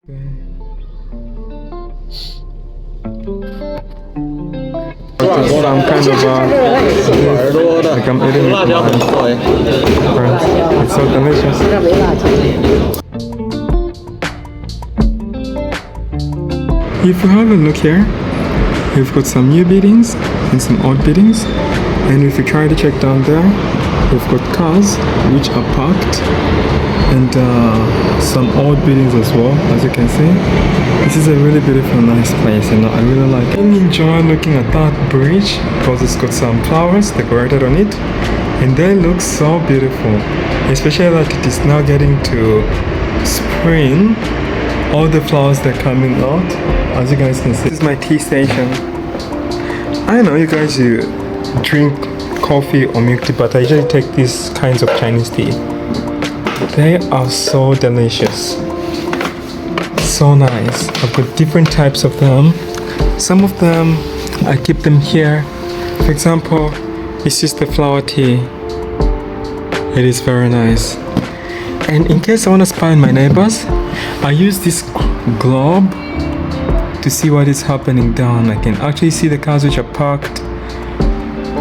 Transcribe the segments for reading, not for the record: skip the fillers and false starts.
Some kind of like I'm eating with my friends. It's so delicious. If you have a look here, we've got some new buildings and some old buildings, and if you try to check down there, we've got cars which are parked and some old buildings as well. As you can see, this is a really beautiful, nice place, and I really like it. I enjoy looking at that bridge because it's got some flowers decorated on it, and they look so beautiful, especially that it is now getting to spring. All the flowers that are coming out, as you guys can see. This is my tea station. I know you guys, you drink coffee or milk tea, but I usually take these kinds of Chinese tea. They are so delicious, so nice. I've got different types of them. Some of them I keep them here. For example, this is the flower tea. It is very nice. And in case I want to spy on my neighbors, I use this globe to see what is happening down. I can actually see the cars which are parked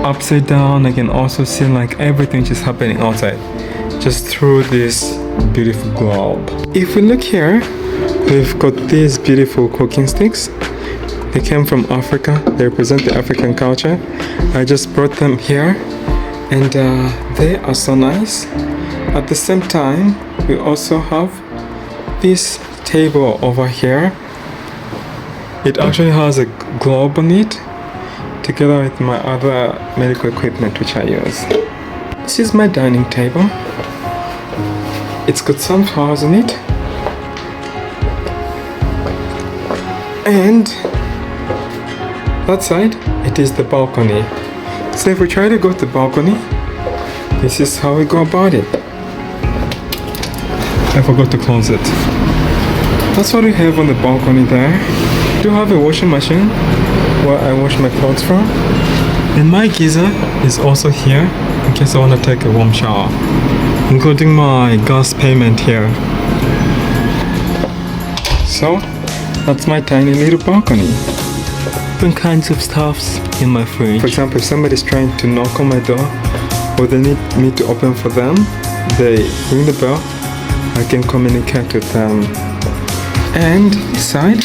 upside down. I can also see like everything which is happening outside just through this beautiful globe. If we look here, we've got these beautiful cooking sticks. They came from Africa. They represent the African culture. I just brought them here, and they are so nice. At the same time, we also have this table over here. It actually has a globe on it, together with my other medical equipment which I use. This is my dining table. It's got some flowers on it, and that side, it is the balcony. So if we try to go to the balcony, this is how we go about it. I forgot to close it. That's what we have on the balcony there. We do have a washing machine where I wash my clothes from. And my geyser is also here in case I want to take a warm shower, including my gas payment here. So that's my tiny little balcony. Different kinds of stuffs in my fridge. For example, if somebody's trying to knock on my door or they need me to open for them, they ring the bell. I can communicate with them. And this side,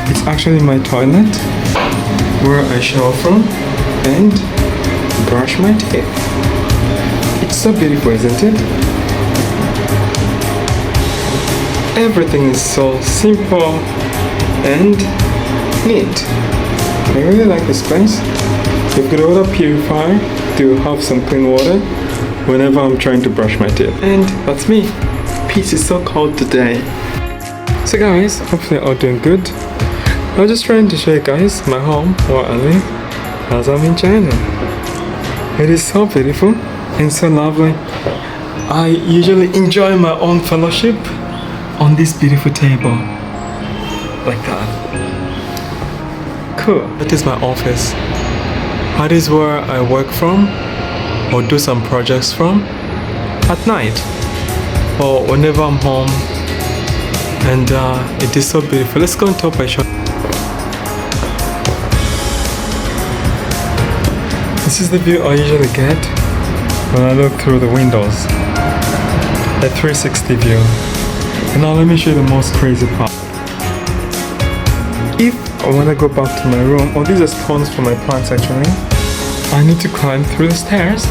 it's actually my toilet where I shower from and brush my teeth. It's so beautiful, isn't it? Everything is so simple and neat. I really like this place. We've got a water purifier to have some clean water whenever I'm trying to brush my teeth. And that's me. Peace is so cold today. So guys, hopefully you're all doing good. I was just trying to show you guys my home where I live as I'm in China. It is so beautiful and so lovely. I usually enjoy my own fellowship on this beautiful table like that. Cool. That is my office. That is where I work from or do some projects from at night or whenever I'm home. And it is so beautiful. Let's go on top and show. This is the view I usually get when I look through the windows. A 360 view. And now let me show you the most crazy part. If I want to go back to my room, oh, these are stones for my plants actually, I need to climb through the stairs,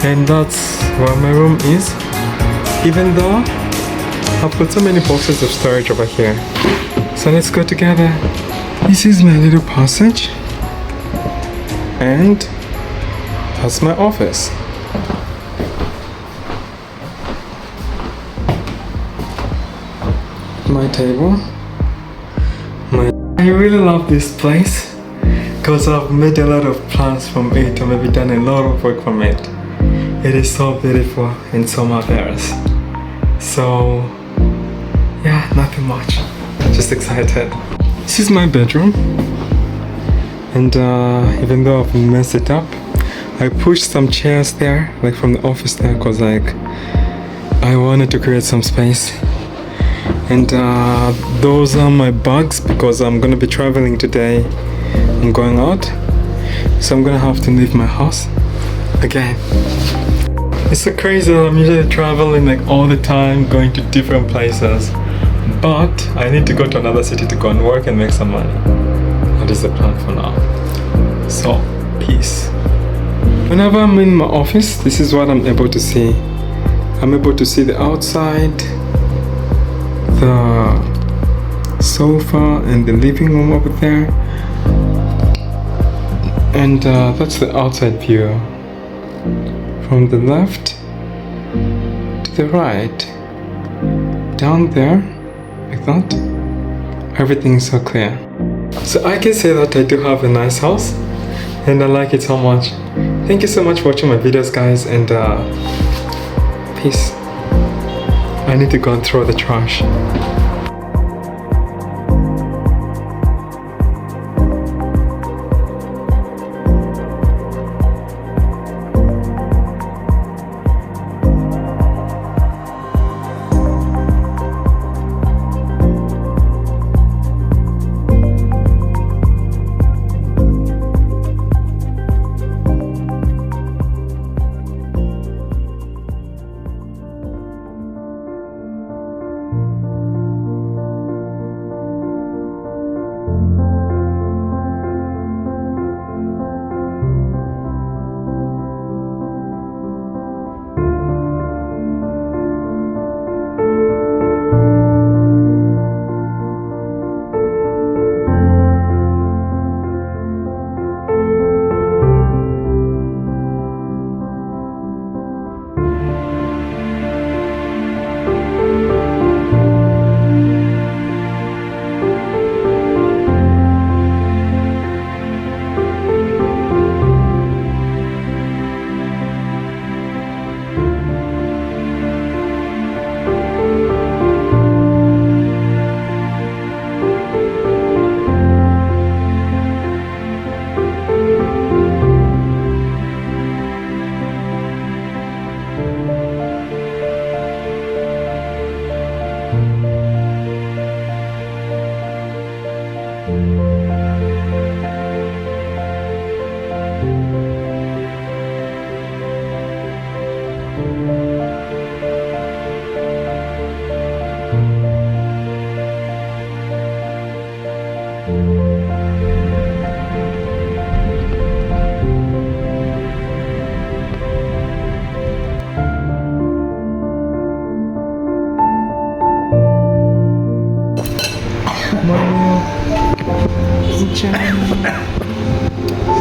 and that's where my room is, even though I've got so many boxes of storage over here. So let's go together. This is my little passage, and that's my office. My table. I really love this place because I've made a lot of plans from it, or maybe done a lot of work from it. It is so beautiful and so marvelous. So yeah, nothing much, just excited. This is my bedroom, and even though I've messed it up, I pushed some chairs there, like from the office there, because like I wanted to create some space. And those are my bags because I'm gonna be traveling today. I'm going out, so I'm gonna have to leave my house again. It's so crazy that I'm usually traveling like all the time, going to different places, but I need to go to another city to go and work and make some money. That is the plan for now. So, peace. Whenever I'm in my office, this is what I'm able to see. I'm able to see the outside, the sofa and the living room over there, and that's the outside view. From the left to the right, down there, like that, everything is so clear. So I can say that I do have a nice house and I like it so much. Thank you so much for watching my videos, guys, and peace. I need to go and throw the trash.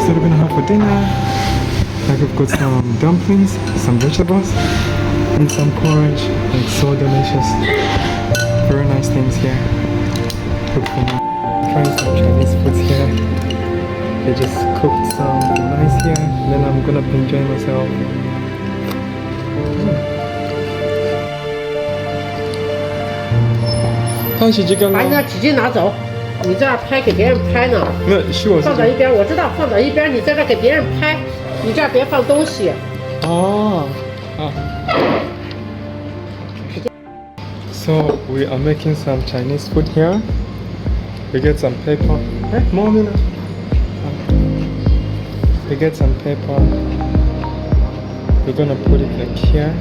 So we're gonna have for dinner. Like we've got some dumplings, some vegetables, and some porridge. Like so delicious. Very nice things here. Trying some Chinese foods here. They just cooked some nice here. Then I'm gonna be enjoying myself. 看洗机干了。把你的纸巾拿走。 你这样拍给别人拍呢？那是我放到一边，我知道放到一边。你在这给别人拍，你这儿别放东西。哦，啊。So we are making some Chinese food here. We get some paper. Hey, mommy. We get some paper. We're gonna put it like here.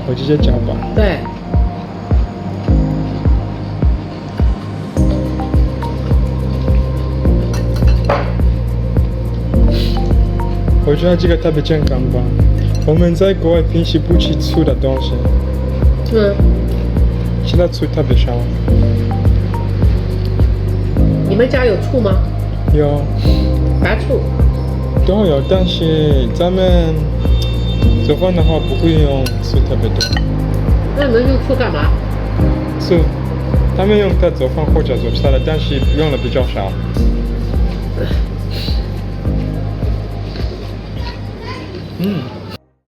我直接搅吧。对。我觉得这个特别健康吧。我们在国外平时不吃醋的东西。吃的醋特别少。你们家有醋吗？有。白醋。都有，但是咱们。 做饭的话不会用醋特别多。那你们用醋干嘛？醋，他们用它做饭或者做菜的，但是用的比较少。嗯。